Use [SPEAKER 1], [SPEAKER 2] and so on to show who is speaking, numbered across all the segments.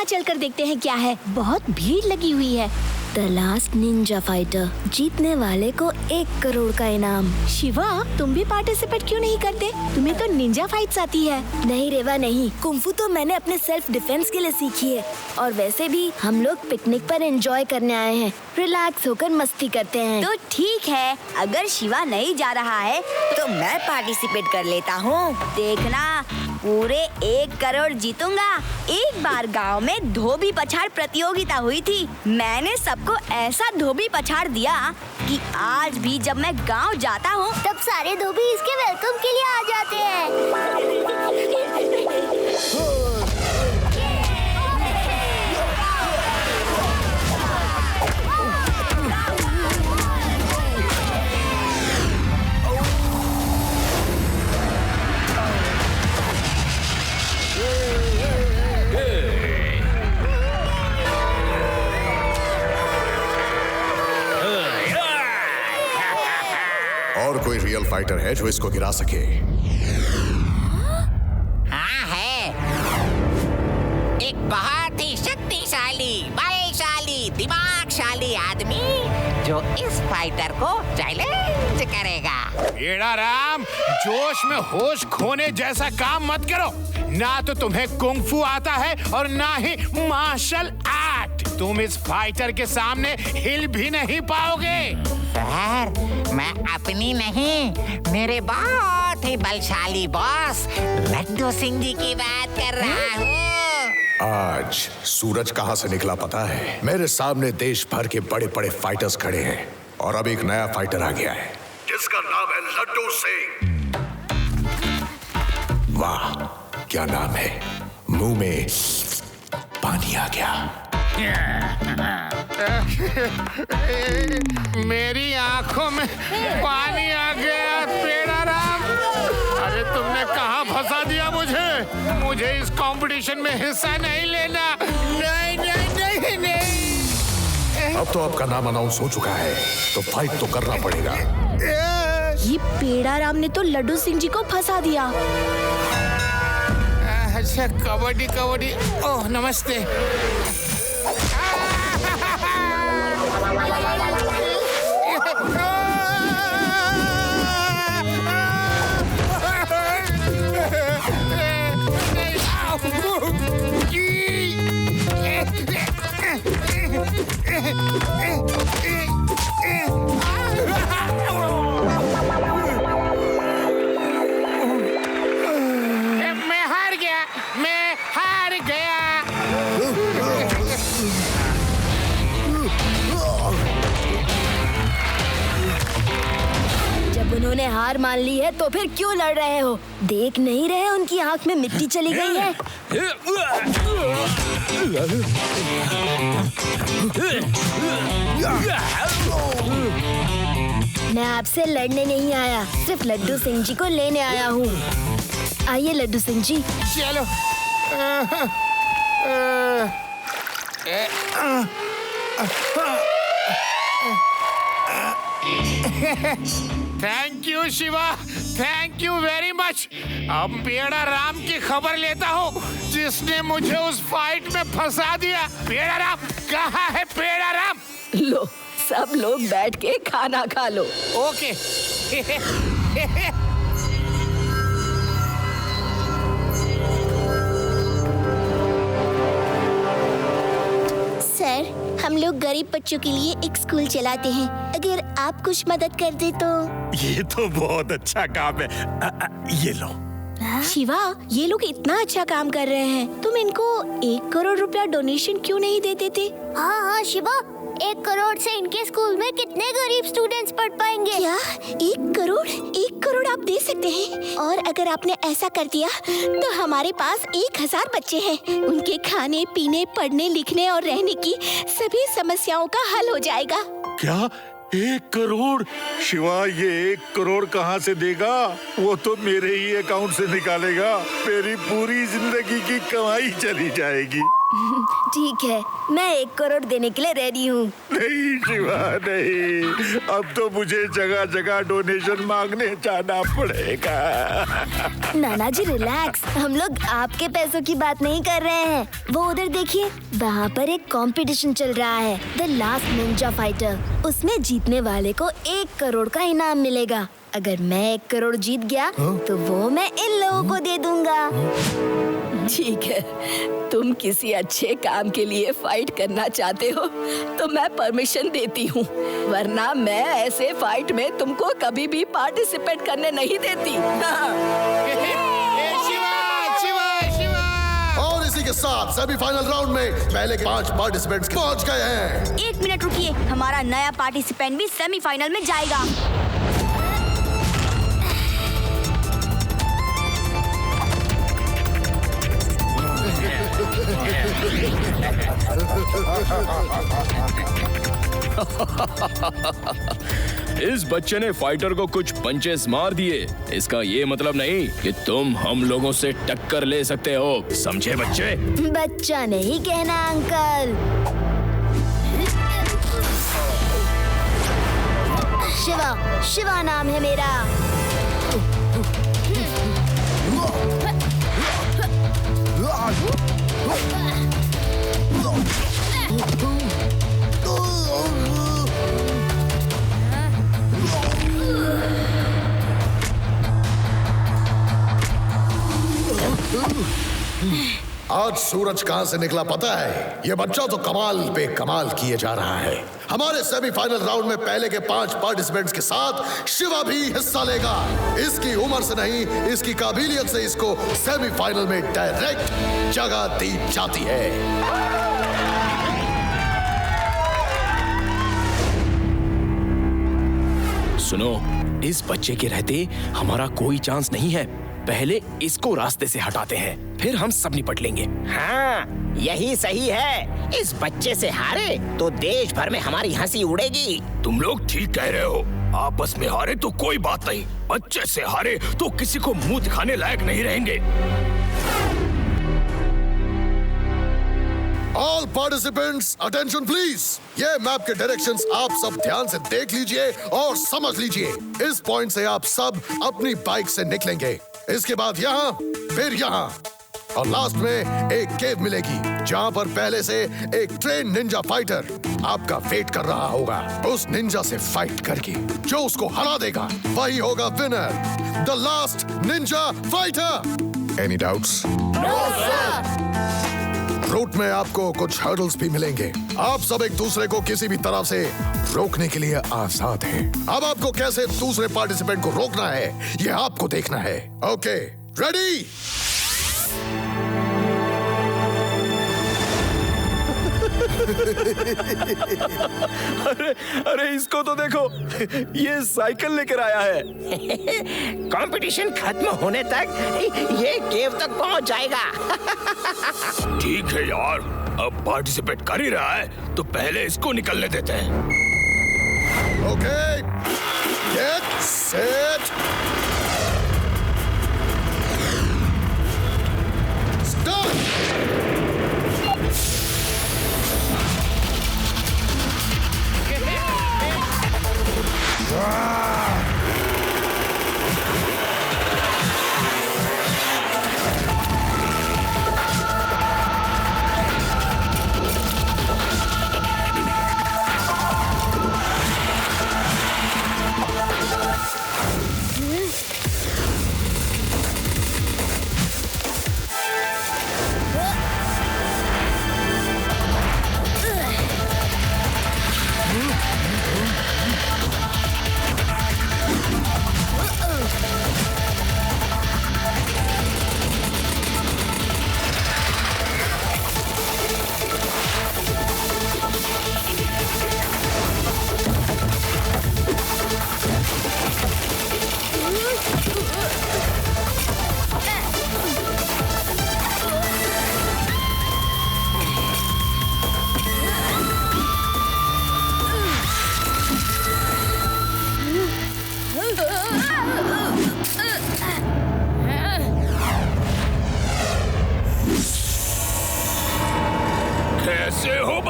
[SPEAKER 1] चलकर देखते हैं क्या है। बहुत भीड़ लगी हुई है।
[SPEAKER 2] द लास्ट निंजा फाइटर, जीतने वाले को 1 करोड़ का इनाम।
[SPEAKER 1] शिवा, तुम भी पार्टिसिपेट क्यों नहीं करते? तुम्हें तो निंजा फाइट्स आती है।
[SPEAKER 2] नहीं रेवा नहीं, कुंफू तो मैंने अपने सेल्फ डिफेंस के लिए सीखी है। और वैसे भी हम लोग पिकनिक पर एंजॉय करने आए हैं, रिलैक्स होकर मस्ती करते हैं।
[SPEAKER 3] तो ठीक है, अगर शिवा नहीं जा रहा है तो मैं पार्टिसिपेट कर लेता हूँ। देखना, पूरे 1 करोड़ जीतूंगा। एक बार गांव में धोबी पछाड़ प्रतियोगिता हुई थी। मैंने सबको ऐसा धोबी पछाड़ दिया कि आज भी जब मैं गांव जाता हूँ
[SPEAKER 4] तब सारे धोबी इसके वेलकम के लिए आ जाते हैं।
[SPEAKER 5] और कोई रियल फाइटर है जो इसको गिरा सके?
[SPEAKER 6] हाँ है, एक बहुत ही शक्तिशाली, बलशाली, दिमागशाली आदमी जो इस फाइटर को चैलेंज करेगा।
[SPEAKER 7] पेड़ा राम, जोश में होश खोने जैसा काम मत करो। ना तो तुम्हें कुंग-फू आता है और ना ही मार्शल आर्ट। तुम इस फाइटर के सामने हिल भी नहीं पाओगे।
[SPEAKER 6] सर, मैं अपनी नहीं, मेरे बहुत ही बलशाली बॉस लड्डू सिंह जी की बात कर रहा हूँ।
[SPEAKER 5] आज सूरज कहाँ से निकला पता है? मेरे सामने देश भर के बड़े बड़े फाइटर्स खड़े हैं और अब एक नया फाइटर आ गया है जिसका नाम है लड्डू सिंह। वाह, क्या नाम है, मुंह में पानी आ गया।
[SPEAKER 7] मेरी आंखों में पानी आ गया। पेड़ा राम, अरे तुमने कहाँ फंसा दिया मुझे इस कंपटीशन में हिस्सा नहीं लेना। नहीं नहीं नहीं नहीं।
[SPEAKER 5] अब तो आपका नाम अनाउंस हो चुका है, तो फाइट तो करना पड़ेगा।
[SPEAKER 1] ये पेड़ा राम ने तो लड्डू सिंह जी को फंसा दिया।
[SPEAKER 7] अच्छा, कबड्डी कबड्डी। ओह, नमस्ते। मैं हार गया।
[SPEAKER 2] जब उन्होंने हार मान ली है तो फिर क्यों लड़ रहे हो? देख नहीं रहे उनकी आंख में मिट्टी चली गई है। मैं आपसे लड़ने नहीं आया, सिर्फ लड्डू सिंह जी को लेने आया हूँ। आइए लड्डू सिंह जी।
[SPEAKER 7] चलो। Thank you Shiva, thank you very much. अब पेड़ा राम की खबर लेता हूँ जिसने मुझे उस फाइट में फंसा दिया। पेड़ा राम कहाँ है? पेड़ा राम,
[SPEAKER 2] लो सब लोग बैठ के खाना खा लो।
[SPEAKER 7] ओके।
[SPEAKER 4] सर, हम लोग गरीब बच्चों के लिए एक स्कूल चलाते हैं। अगर आप कुछ मदद कर दे तो।
[SPEAKER 8] ये तो बहुत अच्छा काम है। ये लो।
[SPEAKER 1] शिवा, ये लोग इतना अच्छा काम कर रहे हैं, तुम इनको 1 करोड़ रुपया डोनेशन क्यों नहीं दे देते?
[SPEAKER 4] हाँ हाँ शिवा, 1 करोड़ से इनके स्कूल में कितने गरीब स्टूडेंट्स पढ़ पाएंगे?
[SPEAKER 1] क्या 1 करोड़? 1 करोड़ आप दे सकते हैं? और अगर आपने ऐसा कर दिया तो हमारे पास 1000 बच्चे हैं। उनके खाने पीने, पढ़ने लिखने और रहने की सभी समस्याओं का हल हो जाएगा।
[SPEAKER 8] क्या 1 करोड़? शिवा, ये 1 करोड़ कहाँ से देगा? वो तो मेरे ही अकाउंट से निकालेगा। मेरी पूरी जिंदगी की कमाई चली जाएगी।
[SPEAKER 2] ठीक है, मैं 1 करोड़ देने के लिए रेडी हूँ।
[SPEAKER 8] नहीं शिवा नहीं, अब तो मुझे जगह जगह डोनेशन मांगने जाना पड़ेगा।
[SPEAKER 2] नाना जी रिलैक्स, हम लोग आपके पैसों की बात नहीं कर रहे हैं। वो उधर देखिए, वहाँ पर एक कंपटीशन चल रहा है, द लास्ट निंजा फाइटर। उसमें जीतने वाले को 1 करोड़ का इनाम मिलेगा। अगर मैं 1 करोड़ जीत गया तो वो मैं इन लोगों को दे दूंगा।
[SPEAKER 9] ठीक है, तुम किसी अच्छे काम के लिए फाइट करना चाहते हो तो मैं परमिशन देती हूँ, वरना मैं ऐसे फाइट में तुमको कभी भी पार्टिसिपेट करने नहीं देती।
[SPEAKER 5] और इसी के साथ सेमीफाइनल राउंड में पहले के 5 पार्टिसिपेंट्स पहुंच गए हैं।
[SPEAKER 3] 1 मिनट रुकिए, हमारा नया पार्टिसिपेंट भी सेमीफाइनल में जाएगा।
[SPEAKER 10] इस बच्चे ने फाइटर को कुछ पंचेस मार दिए। इसका ये मतलब नहीं कि तुम हम लोगों से टक्कर ले सकते हो, समझे बच्चे?
[SPEAKER 2] बच्चा नहीं कहना अंकल। शिवा नाम है मेरा।
[SPEAKER 5] आज सूरज कहां से निकला पता है? ये बच्चा तो कमाल पे कमाल किए जा रहा है। हमारे सेमीफाइनल राउंड में पहले के 5 पार्टिसिपेंट्स के साथ शिवा भी हिस्सा लेगा। इसकी उम्र से नहीं, इसकी काबिलियत से इसको सेमीफाइनल में डायरेक्ट जगह दी जाती है।
[SPEAKER 10] सुनो, इस बच्चे के रहते हमारा कोई चांस नहीं है। पहले इसको रास्ते से हटाते हैं, फिर हम सब निपट लेंगे।
[SPEAKER 6] हाँ, यही सही है। इस बच्चे से हारे तो देश भर में हमारी हंसी उड़ेगी।
[SPEAKER 10] तुम लोग ठीक कह रहे हो। आपस में हारे तो कोई बात नहीं, बच्चे से हारे तो किसी को मुंह दिखाने लायक नहीं रहेंगे।
[SPEAKER 5] All participants attention please. ये मैप के डायरेक्शंस आप सब ध्यान से देख लीजिए और समझ लीजिए। इस पॉइंट से आप सब अपनी बाइक से निकलेंगे। इसके बाद यहाँ, फिर यहाँ और लास्ट में एक केव मिलेगी जहाँ पर पहले से एक ट्रेन निंजा फाइटर आपका वेट कर रहा होगा। उस निंजा से फाइट करके जो उसको हरा देगा वही होगा winner, the last ninja fighter. Any doubts? Route में आपको कुछ हर्डल्स भी मिलेंगे। आप सब एक दूसरे को किसी भी तरह से रोकने के लिए आजाद हैं। अब आपको कैसे दूसरे पार्टिसिपेंट को रोकना है ये आपको देखना है। Okay, ready?
[SPEAKER 10] अरे इसको तो देखो, ये साइकिल लेकर आया है।
[SPEAKER 6] कंपटीशन खत्म होने तक ये केव तक पहुंच जाएगा।
[SPEAKER 10] ठीक है यार, अब पार्टिसिपेट कर ही रहा है तो पहले इसको निकलने देते हैं।
[SPEAKER 5] Okay, get set start.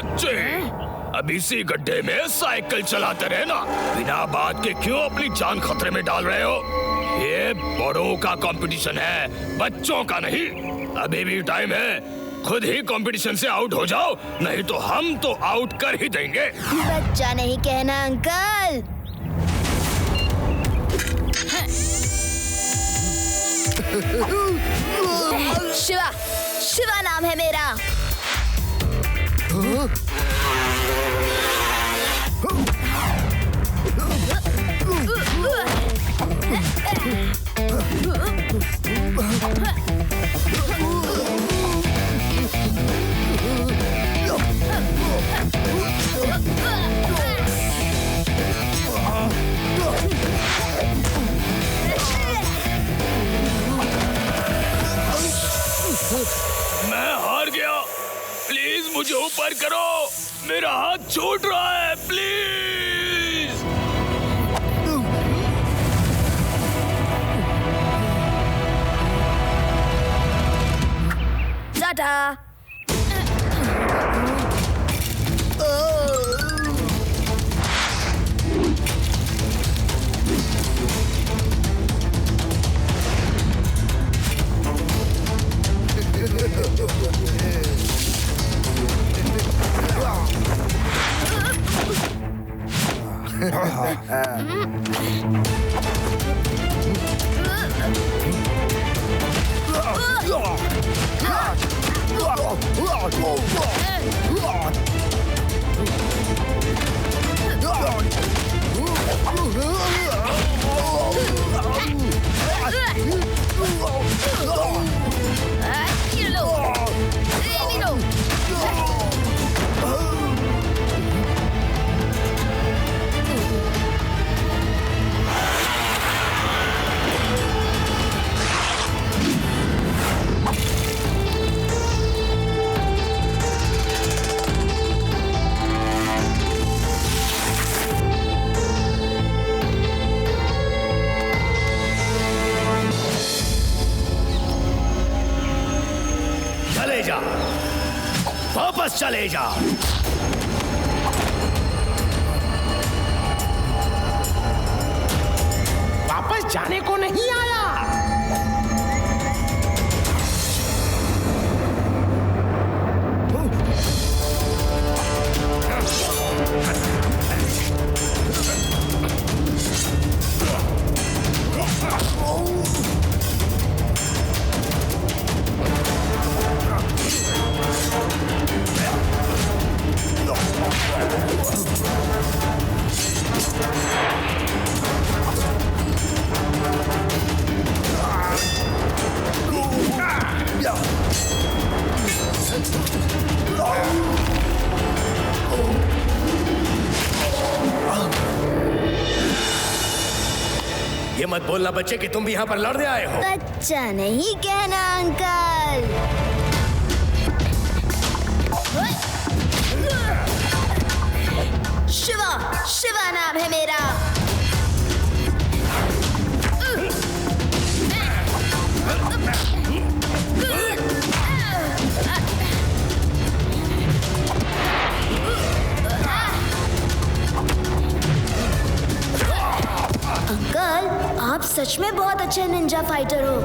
[SPEAKER 10] बच्चे अब इसी गड्ढे में साइकिल चलाते रहना। बिना बात के क्यों अपनी जान खतरे में डाल रहे हो? ये बड़ों का कंपटीशन है, बच्चों का नहीं। अभी भी टाइम है, खुद ही कंपटीशन से आउट हो जाओ, नहीं तो हम तो आउट कर ही देंगे।
[SPEAKER 2] बच्चा नहीं कहना अंकल। शिवा, शिवा नाम है मेरा।
[SPEAKER 10] मैं हार गया, प्लीज मुझे ऊपर करो, मेरा हाथ छूट रहा है, प्लीज।
[SPEAKER 3] टाटा।
[SPEAKER 10] चले जा, वापस चले जा।
[SPEAKER 11] वापस जाने को नहीं आया।
[SPEAKER 10] ये मत बोलना बच्चे कि तुम भी यहाँ पर लड़ने आए हो।
[SPEAKER 2] बच्चा नहीं कहना अंकल। शिवा, शिवा नाम है मेरा। अंकल, आप सच में बहुत अच्छे निंजा फाइटर हो।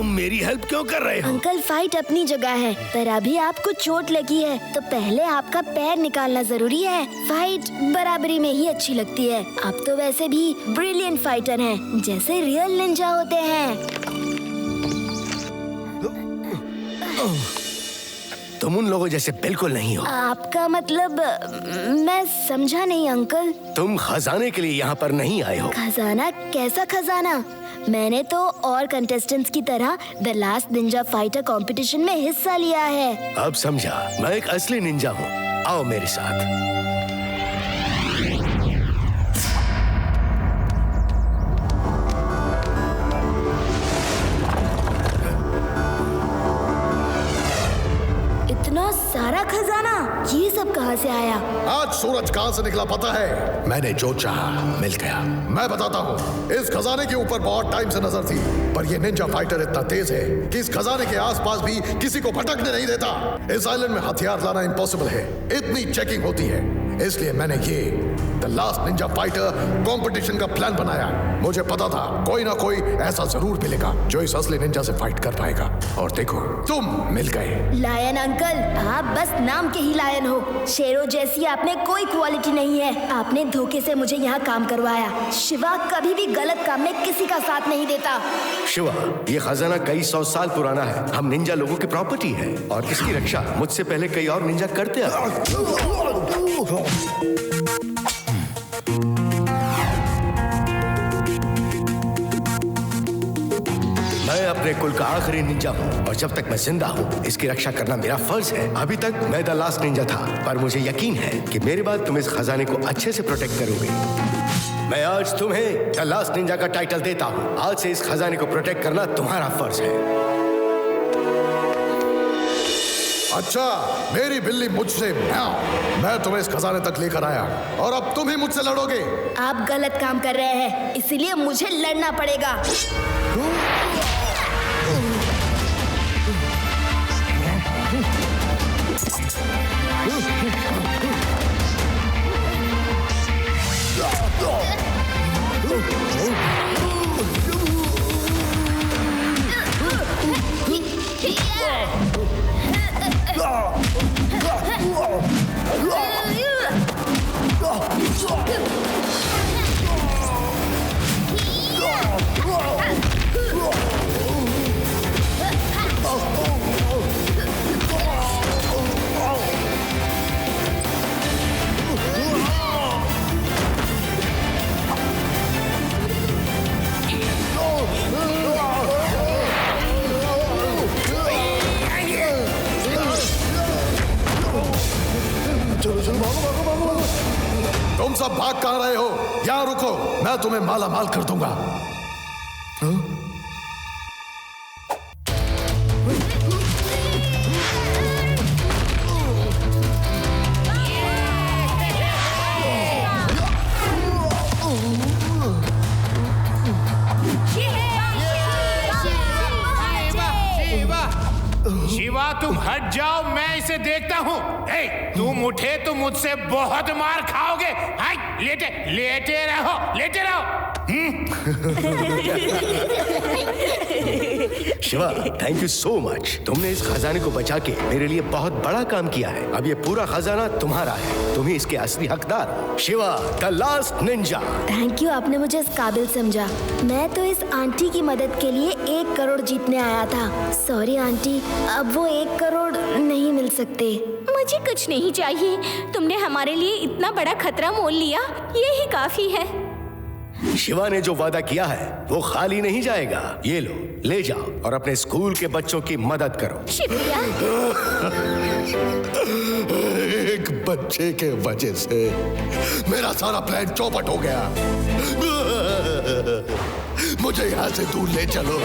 [SPEAKER 10] मेरी हेल्प क्यों कर रहे हो?
[SPEAKER 2] अंकल, फाइट अपनी जगह है, पर अभी आपको चोट लगी है तो पहले आपका पैर निकालना जरूरी है। फाइट बराबरी में ही अच्छी लगती है। आप तो वैसे भी ब्रिलियंट फाइटर हैं, जैसे रियल निंजा होते हैं।
[SPEAKER 12] तुम उन लोगों जैसे बिल्कुल नहीं हो।
[SPEAKER 2] आपका मतलब मैं समझा नहीं अंकल।
[SPEAKER 12] तुम खजाने के लिए यहाँ पर नहीं आए हो।
[SPEAKER 2] खजाना? कैसा खजाना? मैंने तो और कंटेस्टेंट्स की तरह the last ninja fighter competition में हिस्सा लिया है।
[SPEAKER 12] अब समझा, मैं एक असली निंजा हूँ। आओ मेरे साथ।
[SPEAKER 2] इतना सारा खजाना, ये सब कहाँ से आया?
[SPEAKER 5] आज सूरज कहाँ से निकला पता है? मैंने जो चाहा मिल गया। मैं बताता हूँ, इस खजाने के ऊपर बहुत टाइम से नजर थी, पर ये निंजा फाइटर इतना तेज है कि इस खजाने के आसपास भी किसी को भटकने नहीं देता। इस आइलैंड में हथियार लाना इम्पॉसिबल है, इतनी चेकिंग होती है। इसलिए मैंने ये the last ninja fighter competition का प्लान बनाया। मुझे पता था कोई ना कोई ऐसा जरूर मिलेगा जो इस असली निंजा से फाइट कर पाएगा। और देखो, तुम मिल गए।
[SPEAKER 2] लायन अंकल, आप बस नाम के ही लायन हो। शेरों जैसी आप में कोई क्वालिटी नहीं है। आपने धोखे से मुझे यहाँ काम करवाया। शिवा कभी भी गलत काम में किसी का साथ नहीं देता।
[SPEAKER 12] शिवा, ये खजाना कई 100 साल पुराना है। हम निंजा लोगों की प्रॉपर्टी है और इसकी रक्षा मुझसे पहले कई और निंजा करते आए। मैं अपने कुल का आखिरी निंजा हूँ और जब तक मैं जिंदा हूँ इसकी रक्षा करना मेरा फर्ज है। अभी तक मैं द लास्ट निंजा था, पर मुझे यकीन है कि मेरे बाद तुम इस खजाने को अच्छे से प्रोटेक्ट करोगे। मैं आज तुम्हें द लास्ट निंजा का टाइटल देता हूँ। आज से इस खजाने को प्रोटेक्ट करना तुम्हारा फर्ज है।
[SPEAKER 5] अच्छा, मेरी बिल्ली मुझसे मैं तुम्हें इस खजाने तक लेकर आया और अब तुम ही मुझसे लड़ोगे।
[SPEAKER 2] आप गलत काम कर रहे हैं, इसीलिए मुझे लड़ना पड़ेगा।
[SPEAKER 5] तुम सब भाग कहाँ रहे हो? यहाँ रुको, मैं तुम्हें माला माल कर दूंगा।
[SPEAKER 7] शिवा, तुम हट जाओ, मैं इसे देखता हूँ। तुम उठे तो मुझसे बहुत मार खाओगे। हाय, लेटे लेटे रहो, लेटे रहो।
[SPEAKER 12] Shiva, thank you so much. तुमने इस खजाने को बचा के मेरे लिए बहुत बड़ा काम किया है। अब ये पूरा खजाना तुम्हारा है, तुम ही इसके असली हकदार हो। Shiva, the last Ninja.
[SPEAKER 2] Thank you, आपने मुझे इस काबिल समझा। मैं तो इस आंटी की मदद के लिए 1 करोड़ जीतने आया था। सॉरी आंटी, अब वो 1 करोड़ नहीं मिल सकते।
[SPEAKER 1] मुझे कुछ नहीं चाहिए, तुमने हमारे लिए इतना बड़ा खतरा मोल लिया, ये ही काफी है।
[SPEAKER 12] शिवा ने जो वादा किया है वो खाली नहीं जाएगा। ये लो, ले जाओ और अपने स्कूल के बच्चों की मदद करो।
[SPEAKER 1] शुक्रिया।
[SPEAKER 5] एक बच्चे के वजह से मेरा सारा प्लान चौपट हो गया। मुझे यहाँ से दूर ले चलो।